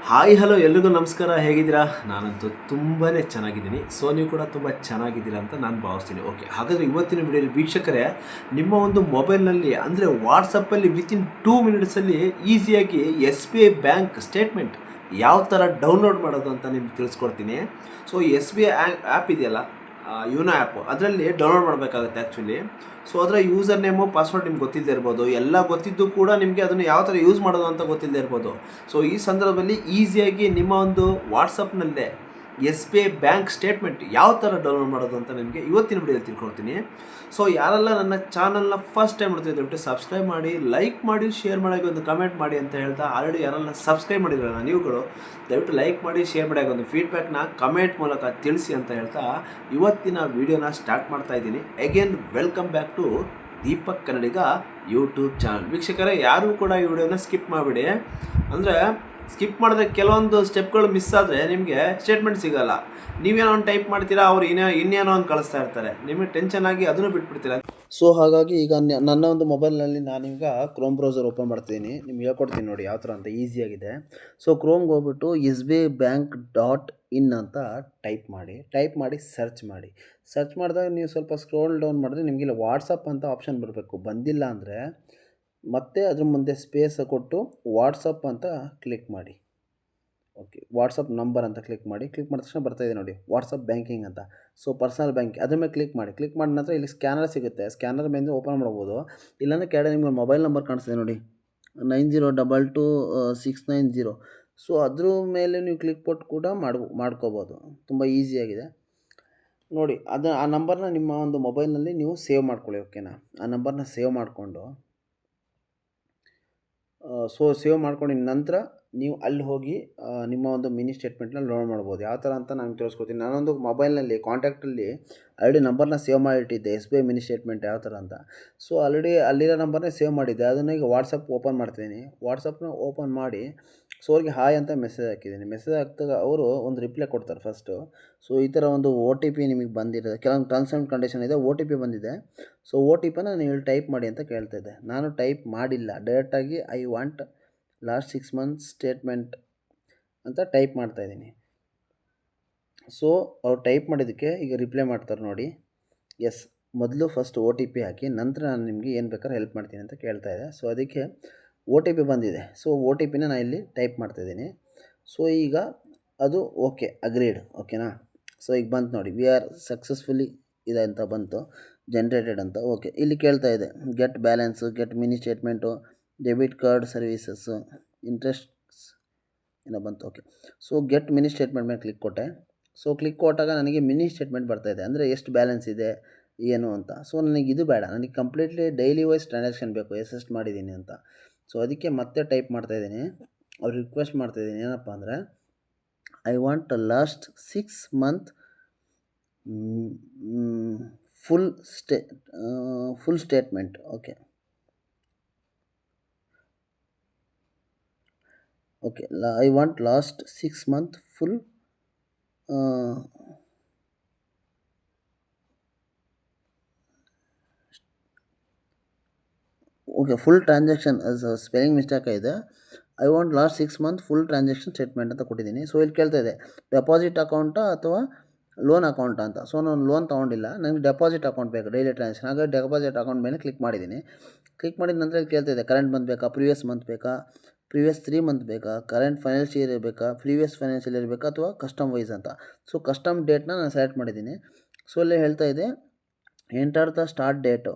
Hi hello ಎಲ್ರಿಗೂ ನಮಸ್ಕಾರ. ಹೇಗಿದ್ದೀರಾ? ನಾನಂತೂ ತುಂಬಾ ಚೆನ್ನಾಗಿದ್ದೀನಿ. ಸೊ ನೀವು ಕೂಡ ತುಂಬ ಚೆನ್ನಾಗಿದ್ದೀರಾ ಅಂತ ನಾನು ಭಾವಿಸ್ತೀನಿ. ಓಕೆ, ಹಾಗಾದರೆ ಇವತ್ತಿನ ವಿಡಿಯೋಲಿ ವೀಕ್ಷಕರೇ, ನಿಮ್ಮ ಒಂದು ಮೊಬೈಲ್ನಲ್ಲಿ ಅಂದರೆ ವಾಟ್ಸಪ್ಪಲ್ಲಿ ವಿತಿನ್ 2 ಮಿನಿಟ್ಸಲ್ಲಿ ಈಸಿಯಾಗಿ S B I bank statement ಯಾವ ಥರ ಡೌನ್ಲೋಡ್ ಮಾಡೋದು ಅಂತ ನಿಮ್ಗೆ ತಿಳಿಸ್ಕೊಡ್ತೀನಿ. So S B I app ಇದೆಯಲ್ಲ, ಯೂನೋ ಆ್ಯಪು, ಅದರಲ್ಲಿ ಡೌನ್ಲೋಡ್ ಮಾಡಬೇಕಾಗುತ್ತೆ ಆ್ಯಕ್ಚುಲಿ. ಸೊ ಅದರ ಯೂಸರ್ ನೇಮು ಪಾಸ್ವರ್ಡ್ ನಿಮ್ಗೆ ಗೊತ್ತಿಲ್ಲದೆ ಇರ್ಬೋದು, ಎಲ್ಲ ಗೊತ್ತಿದ್ದು ಕೂಡ ನಿಮಗೆ ಅದನ್ನು ಯಾವ ಥರ ಯೂಸ್ ಮಾಡೋದು ಅಂತ ಗೊತ್ತಿಲ್ಲದೆ ಇರ್ಬೋದು. ಸೊ ಈ ಸಂದರ್ಭದಲ್ಲಿ ಈಸಿಯಾಗಿ ನಿಮ್ಮ ಒಂದು ವಾಟ್ಸಪ್ನಲ್ಲೇ S B I bank statement ಯಾವ ಥರ ಡೌನ್ಲೋಡ್ ಮಾಡೋದು ಅಂತ ನಿಮಗೆ ಇವತ್ತಿನ ವಿಡಿಯೋದಲ್ಲಿ ತಿಳ್ಕೊಡ್ತೀನಿ. ಸೊ ಯಾರೆಲ್ಲ ನನ್ನ ಚಾನಲ್ನ ಫಸ್ಟ್ ಟೈಮ್ ನೋಡ್ತೀವಿ ದಯವಿಟ್ಟು ಸಬ್ಸ್ಕ್ರೈಬ್ ಮಾಡಿ, ಲೈಕ್ ಮಾಡಿ, ಶೇರ್ ಮಾಡಿ, ಒಂದು ಕಮೆಂಟ್ ಮಾಡಿ ಅಂತ ಹೇಳ್ತಾ, ಆಲ್ರೆಡಿ ಯಾರೆಲ್ಲ ಸಬ್ಸ್ಕ್ರೈಬ್ ಮಾಡಿದ್ರಲ್ಲ ನೀವುಗಳು ದಯವಿಟ್ಟು ಲೈಕ್ ಮಾಡಿ, ಶೇರ್ ಮಾಡಿ, ಒಂದು ಫೀಡ್ಬ್ಯಾಕ್ನ ಕಮೆಂಟ್ ಮೂಲಕ ತಿಳಿಸಿ ಅಂತ ಹೇಳ್ತಾ ಇವತ್ತಿನ ವಿಡಿಯೋನ ಸ್ಟಾರ್ಟ್ ಮಾಡ್ತಾ ಇದ್ದೀನಿ. Again welcome back to Deepak Kannadiga YouTube channel. ವೀಕ್ಷಕರೇ, ಯಾರೂ ಕೂಡ ಈ ವಿಡಿಯೋನ ಸ್ಕಿಪ್ ಮಾಡಿಬಿಡಿ. ಅಂದರೆ ಸ್ಕಿಪ್ ಮಾಡಿದ್ರೆ ಕೆಲವೊಂದು ಸ್ಟೆಪ್ಗಳು ಮಿಸ್ ಆದರೆ ನಿಮಗೆ ಸ್ಟೇಟ್ಮೆಂಟ್ ಸಿಗೋಲ್ಲ. ನೀವೇನೋ ಒಂದು ಟೈಪ್ ಮಾಡ್ತೀರಾ, ಅವ್ರು ಇನ್ನೇನೋ ಒಂದು ಕಳಿಸ್ತಾ ಇರ್ತಾರೆ, ನಿಮಗೆ ಟೆನ್ಷನ್ ಆಗಿ ಅದನ್ನು ಬಿಟ್ಬಿಡ್ತೀರಾ. ಸೊ ಹಾಗಾಗಿ ಈಗ ನನ್ನ ಒಂದು ಮೊಬೈಲ್ನಲ್ಲಿ ನಾನೀಗ ಕ್ರೋಮ್ ಬ್ರೌಸರ್ ಓಪನ್ ಮಾಡ್ತಿದ್ದೀನಿ. ನಿಮ್ಗೆ ಹೇಳ್ಕೊಡ್ತೀನಿ ನೋಡಿ ಯಾವ ಥರ ಅಂತ ಈಸಿಯಾಗಿದೆ. ಸೊ ಕ್ರೋಮ್ಗೆ ಹೋಗ್ಬಿಟ್ಟು SBIbank.in ಅಂತ ಟೈಪ್ ಮಾಡಿ ಸರ್ಚ್ ಮಾಡಿದಾಗ ನೀವು ಸ್ವಲ್ಪ ಸ್ಕ್ರೋಲ್ ಡೌನ್ ಮಾಡಿದ್ರೆ ನಿಮಗಿಲ್ಲ ವಾಟ್ಸಪ್ ಅಂತ ಆಪ್ಷನ್ ಬರಬೇಕು. ಬಂದಿಲ್ಲ ಅಂದರೆ ಮತ್ತೆ ಅದ್ರ ಮುಂದೆ ಸ್ಪೇಸ್ ಕೊಟ್ಟು ವಾಟ್ಸಪ್ ಅಂತ ಕ್ಲಿಕ್ ಮಾಡಿ. ಓಕೆ, ವಾಟ್ಸಪ್ ನಂಬರ್ ಅಂತ ಕ್ಲಿಕ್ ಮಾಡಿದ ತಕ್ಷಣ ಬರ್ತಾಯಿದೆ ನೋಡಿ ವಾಟ್ಸಪ್ ಬ್ಯಾಂಕಿಂಗ್ ಅಂತ. ಸೊ ಪರ್ಸನಲ್ ಬ್ಯಾಂಕ್ ಅದ್ರ ಮೇಲೆ ಕ್ಲಿಕ್ ಮಾಡಿದ ನಂತರ ಇಲ್ಲಿ ಸ್ಕ್ಯಾನರ್ ಸಿಗುತ್ತೆ. ಸ್ಕ್ಯಾನರ್ ಮೇಲೆ ಓಪನ್ ಮಾಡ್ಬೋದು. ಇಲ್ಲಾಂದರೆ ಕೆಳಗಡೆ ನಿಮಗೆ ಮೊಬೈಲ್ ನಂಬರ್ ಕಾಣಿಸ್ತಿದೆ ನೋಡಿ, 90222690. ಸೊ ಅದ್ರ ಮೇಲೆ ನೀವು ಕ್ಲಿಕ್ ಕೊಟ್ಟು ಕೂಡ ಮಾಡ್ಕೋಬೋದು. ತುಂಬ ಈಸಿಯಾಗಿದೆ ನೋಡಿ. ಆ ನಂಬರ್ನ ನಿಮ್ಮ ಒಂದು ಮೊಬೈಲ್ನಲ್ಲಿ ನೀವು ಸೇವ್ ಮಾಡ್ಕೊಳ್ಳಿ. ಓಕೆನಾ, ಆ ನಂಬರ್ನ ಸೇವ್ ಮಾಡಿಕೊಂಡು ಸೇವ್ ಮಾಡ್ಕೊಂಡಿದ ನಂತರ ನೀವು ಅಲ್ಲಿ ಹೋಗಿ ನಿಮ್ಮ ಒಂದು ಮಿನಿ ಸ್ಟೇಟ್ಮೆಂಟ್ನ ಲೋಡ್ ಮಾಡ್ಬೋದು. ಯಾವ ಥರ ಅಂತ ನಾನು ತಿಳಿಸ್ಕೊಡ್ತೀನಿ. ನಾನೊಂದು ಮೊಬೈಲ್ನಲ್ಲಿ ಕಾಂಟ್ಯಾಕ್ಟಲ್ಲಿ ಆಲ್ರೆಡಿ ನಂಬರ್ನ ಸೇವ್ ಮಾಡಿಟ್ಟಿದ್ದೆ, SBI ಮಿನಿ ಸ್ಟೇಟ್ಮೆಂಟ್ ಯಾವ ಥರ ಅಂತ. ಸೊ ಆಲ್ರೆಡಿ ಅಲ್ಲಿರೋ ನಂಬರ್ನೇ ಸೇವ್ ಮಾಡಿದ್ದೆ. ಅದನ್ನು ಈಗ ವಾಟ್ಸಪ್ ಓಪನ್ ಮಾಡ್ತಿದ್ದೀನಿ. ವಾಟ್ಸಪ್ನ ಓಪನ್ ಮಾಡಿ ಸೊ ಅವ್ರಿಗೆ ಹಾಯ್ ಅಂತ ಮೆಸೇಜ್ ಹಾಕಿದ್ದೀನಿ. ಮೆಸೇಜ್ ಹಾಕಿದಾಗ ಅವರು ಒಂದು ರಿಪ್ಲೈ ಕೊಡ್ತಾರೆ ಫಸ್ಟು. ಸೊ ಈ ಥರ ಒಂದು OTP ನಿಮಗೆ ಬಂದಿರೋದು, ಕೆಲವೊಂದು ಟರ್ಮ್ಸ್ ಆ್ಯಂಡ್ ಕಂಡೀಷನ್ ಇದೆ, OTP ಬಂದಿದೆ. ಸೊ OTPನ ನೀವು ಟೈಪ್ ಮಾಡಿ ಅಂತ ಕೇಳ್ತಾಯಿದ್ದೆ. ನಾನು ಟೈಪ್ ಮಾಡಿಲ್ಲ, ಡೈರೆಕ್ಟಾಗಿ I want last 6 months statement ಅಂತ ಟೈಪ್ ಮಾಡ್ತಾಯಿದ್ದೀನಿ. ಸೊ ಅವ್ರು ಟೈಪ್ ಮಾಡಿದ್ದಕ್ಕೆ ಈಗ ರಿಪ್ಲೈ ಮಾಡ್ತಾರೆ ನೋಡಿ, ಎಸ್, ಮೊದಲು ಫಸ್ಟ್ OTP ಹಾಕಿ ನಂತರ ನಾನು ನಿಮಗೆ ಏನು ಬೇಕಾದ್ರೂ ಹೆಲ್ಪ್ ಮಾಡ್ತೀನಿ ಅಂತ ಕೇಳ್ತಾಯಿದ್ದೆ. ಸೊ ಅದಕ್ಕೆ OTP ಬಂದಿದೆ. ಸೊ OTPನ ನಾನು ಇಲ್ಲಿ ಟೈಪ್ ಮಾಡ್ತಾಯಿದ್ದೀನಿ. ಸೊ ಈಗ ಅದು ಓಕೆ, ಅಗ್ರೀಡ್. ಓಕೆನಾ. ಸೊ ಈಗ ಬಂತು ನೋಡಿ, ವಿ ಆರ್ ಸಕ್ಸಸ್ಫುಲಿ ಇದೆ ಅಂತ ಬಂತು, ಜನ್ರೇಟೆಡ್ ಅಂತ. ಓಕೆ, ಇಲ್ಲಿ ಕೇಳ್ತಾ ಇದೆ get balance, get mini statement, debit card services, interests ಏನೋ ಬಂತು. Okay, so get mini statement ಮೇಲೆ ಕ್ಲಿಕ್ ಕೊಟ್ಟೆ. ಸೊ ಕ್ಲಿಕ್ ಕೊಟ್ಟಾಗ ನನಗೆ ಮಿನಿ ಸ್ಟೇಟ್ಮೆಂಟ್ ಬರ್ತಾಯಿದೆ, ಅಂದರೆ ಎಷ್ಟು ಬ್ಯಾಲೆನ್ಸ್ ಇದೆ ಏನು ಅಂತ. ಸೊ ನನಗೆ ಇದು ಬೇಡ, ನನಗೆ ಕಂಪ್ಲೀಟ್ಲಿ ಡೈಲಿ ವೈಸ್ ಟ್ರಾನ್ಸಾಕ್ಷನ್ ಬೇಕು, ಎಷ್ಟು ಮಾಡಿದ್ದೀನಿ ಅಂತ. ಸೊ ಅದಕ್ಕೆ ಮತ್ತೆ ಟೈಪ್ ಮಾಡ್ತಾಯಿದ್ದೀನಿ. ಅವ್ರು ರಿಕ್ವೆಸ್ಟ್ ಮಾಡ್ತಾಯಿದ್ದೀನಿ ಏನಪ್ಪ ಅಂದರೆ, I want last 6 month full statement. Okay, I want last 6 month full full transaction. Spelling mistake ಇದೆ. I want last 6 month full transaction statement ಅಂತ ಕೊಟ್ಟಿದ್ದೀನಿ. ಸೊ ಇಲ್ಲಿ ಕೇಳ್ತಾ ಇದೆ ಡೆಪಾಸಿಟ್ ಅಕೌಂಟಾ ಅಥವಾ ಲೋನ್ ಅಕೌಂಟಾ ಅಂತ. ಸೊ ನಾನು ಲೋನ್ ತೊಗೊಂಡಿಲ್ಲ, ನನಗೆ ಡೆಪಾಸಿಟ್ ಅಕೌಂಟ್ ಬೇಕು, ಡೈಲಿ ಟ್ರಾನ್ಸಾಕ್ಷನ್. ಹಾಗಾಗಿ ಡೆಪಾಸಿಟ್ ಅಕೌಂಟ್ ಮೇಲೆ ಕ್ಲಿಕ್ ಮಾಡಿದ್ದೀನಿ. ಕ್ಲಿಕ್ ಮಾಡಿದ ನಂತರ ಇಲ್ಲಿ ಕೇಳ್ತಾ ಇದೆ ಕರೆಂಟ್ ಮಂತ್ ಬೇಕಾ, ಪ್ರೀವಿಯಸ್ ಮಂತ್ ಬೇಕಾ, ಪ್ರೀವಿಯಸ್ 3 ಮಂತ್ ಬೇಕಾ, ಕರೆಂಟ್ ಫೈನಾನ್ಷಿಯಲ್ ಇಯರ್ ಬೇಕಾ, ಪ್ರೀವಿಯಸ್ ಫೈನಾನ್ಷಿಯಲ್ ಇಯರ್ ಬೇಕಾ, ಅಥವಾ ಕಸ್ಟಮ್ ವೈಸ್ ಅಂತ. ಸೊ ಕಸ್ಟಮ್ ಡೇಟ್ನ ನಾನು ಸೆಲೆಕ್ಟ್ ಮಾಡಿದ್ದೀನಿ. ಸೊ ಇಲ್ಲಿ ಹೇಳ್ತಾ ಇದೆ enter the start date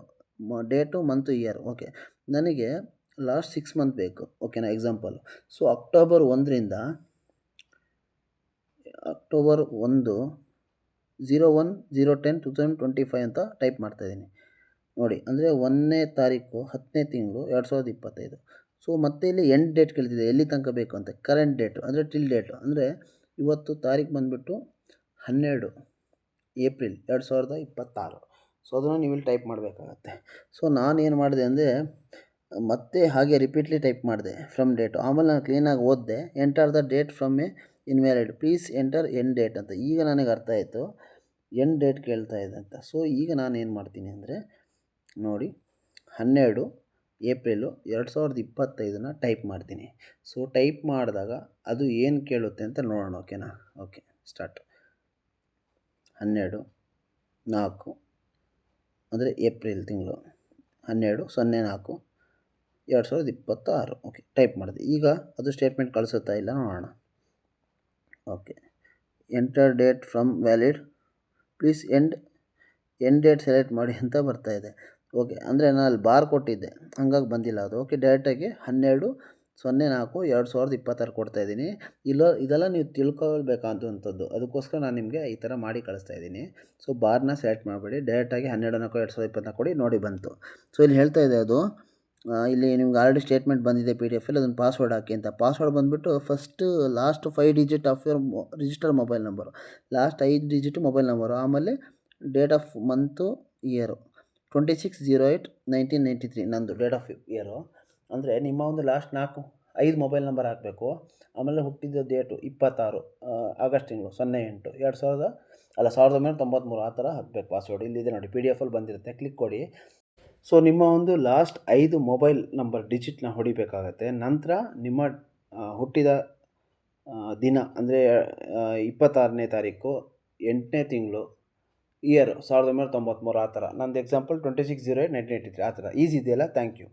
month year. Okay, ನನಗೆ ಲಾಸ್ಟ್ 6 ಮಂತ್ ಬೇಕು. ಓಕೆನಾ, ಎಕ್ಸಾಂಪಲ್. ಸೊ ಅಕ್ಟೋಬರ್ 1/01/2025 ಅಂತ ಟೈಪ್ ಮಾಡ್ತಾಯಿದ್ದೀನಿ ನೋಡಿ. ಅಂದರೆ 1ನೇ ತಾರೀಕು 10ನೇ ತಿಂಗಳು 2025. ಸೊ ಮತ್ತೆ ಇಲ್ಲಿ ಎಂಡ್ ಡೇಟ್ ಕೇಳ್ತಿದೆ, ಎಲ್ಲಿ ತನಕ ಬೇಕು ಅಂತ. ಕರೆಂಟ್ ಡೇಟು ಅಂದರೆ ಟಿಲ್ ಡೇಟು, ಅಂದರೆ ಇವತ್ತು ತಾರೀಕು ಬಂದುಬಿಟ್ಟು 12 ಏಪ್ರಿಲ್ 2026. ಸೊ ಅದನ್ನು ನೀವು ಇಲ್ಲಿ ಟೈಪ್ ಮಾಡಬೇಕಾಗತ್ತೆ. ಸೊ ನಾನೇನು ಮಾಡಿದೆ ಅಂದರೆ ಮತ್ತೆ ಹಾಗೆ ರಿಪೀಟ್ಲಿ ಟೈಪ್ ಮಾಡಿದೆ ಫ್ರಮ್ ಡೇಟು. ಆಮೇಲೆ ನಾನು ಕ್ಲೀನಾಗಿ ಓದಿದೆ, enter the date from invalid, please enter end date ಅಂತ. ಈಗ ನನಗೆ ಅರ್ಥ ಆಯಿತು ಎಂಡ್ ಡೇಟ್ ಕೇಳ್ತಾ ಇದೆ ಅಂತ. ಸೊ ಈಗ ನಾನು ಏನು ಮಾಡ್ತೀನಿ ಅಂದರೆ ನೋಡಿ, 12 ಏಪ್ರಿಲು 2025 ಟೈಪ್ ಮಾಡ್ತೀನಿ. ಸೊ ಟೈಪ್ ಮಾಡಿದಾಗ ಅದು ಏನು ಕೇಳುತ್ತೆ ಅಂತ ನೋಡೋಣ. ಓಕೆನಾ? Okay, start. 12/4 ಅಂದರೆ ಏಪ್ರಿಲ್ ತಿಂಗಳು 12/04/2026. ಓಕೆ, ಟೈಪ್ ಮಾಡಿದೆ. ಈಗ ಅದು ಸ್ಟೇಟ್ಮೆಂಟ್ ಕಳಿಸುತ್ತಾ ಇಲ್ಲ ನೋಡೋಣ. Okay, enter date from valid, please end date select ಮಾಡಿ ಅಂತ ಬರ್ತಾಯಿದೆ. ಓಕೆ, ಅಂದರೆ ನಾನು ಅಲ್ಲಿ ಬಾರ್ ಕೊಟ್ಟಿದ್ದೆ, ಹಂಗಾಗಿ ಬಂದಿಲ್ಲ ಅದು. ಓಕೆ, ಡೈರೆಕ್ಟಾಗಿ 12/04/2026 ಕೊಡ್ತಾಯಿದ್ದೀನಿ. ಇದೆಲ್ಲ ನೀವು ತಿಳ್ಕೊಳ್ಬೇಕಂತಂಥದ್ದು, ಅದಕ್ಕೋಸ್ಕರ ನಾನು ನಿಮಗೆ ಈ ಥರ ಮಾಡಿ ಕಳಿಸ್ತಾಯಿದ್ದೀನಿ. ಸೊ ಬಾರ್ನ ಸೆಲೆಕ್ಟ್ ಮಾಡಬೇಡಿ, ಡೈರೆಕ್ಟಾಗಿ 12/04/2026 ಕೊಡಿ. ನೋಡಿ ಬಂತು. ಸೊ ಇಲ್ಲಿ ಹೇಳ್ತಾ ಇದೆ ಅದು, ಇಲ್ಲಿ ನಿಮ್ಗೆ ಆಲ್ರೆಡಿ ಸ್ಟೇಟ್ಮೆಂಟ್ ಬಂದಿದೆ PDF ಅಲ್ಲಿ, ಅದನ್ನು ಪಾಸ್ವರ್ಡ್ ಹಾಕಿ ಅಂತ. ಪಾಸ್ವರ್ಡ್ ಬಂದುಬಿಟ್ಟು last 5 digit of your register mobile number, last 5 digit mobile number, ಆಮೇಲೆ ಡೇಟ್ ಆಫ್ ಮಂತು ಇಯರು 26/08/1993 ನಂದು ಡೇಟ್ ಆಫ್ ಇಯರು. ಅಂದರೆ ನಿಮ್ಮ ಒಂದು ಲಾಸ್ಟ್ 5 ಮೊಬೈಲ್ ನಂಬರ್ ಹಾಕಬೇಕು. ಆಮೇಲೆ ಹುಟ್ಟಿದ ಡೇಟು 26 ಆಗಸ್ಟ್ ತಿಂಗಳು 1993 ಆ ಥರ ಹಾಕಬೇಕು ಪಾಸ್ವರ್ಡ್. ಇಲ್ಲಿದೆ ನೋಡಿ, PDF ಅಲ್ಲಿ ಬಂದಿರುತ್ತೆ, ಕ್ಲಿಕ್ ಕೊಡಿ. ಸೊ ನಿಮ್ಮ ಒಂದು ಲಾಸ್ಟ್ 5 ಮೊಬೈಲ್ ನಂಬರ್ ಡಿಜಿಟ್ನ ಹೊಡಿಬೇಕಾಗತ್ತೆ. ನಂತರ ನಿಮ್ಮ ಹುಟ್ಟಿದ ದಿನ ಅಂದರೆ 26ನೇ ತಾರೀಕು 8ನೇ ತಿಂಗಳು ಇಯರ್ 1993 ಆ ಥರ. ನಂದು ಎಕ್ಸಾಂಪಲ್ 26/08/1983 ಆ ಥರ. ಈಸಿ ಇದೆಯಲ್ಲ? Thank you.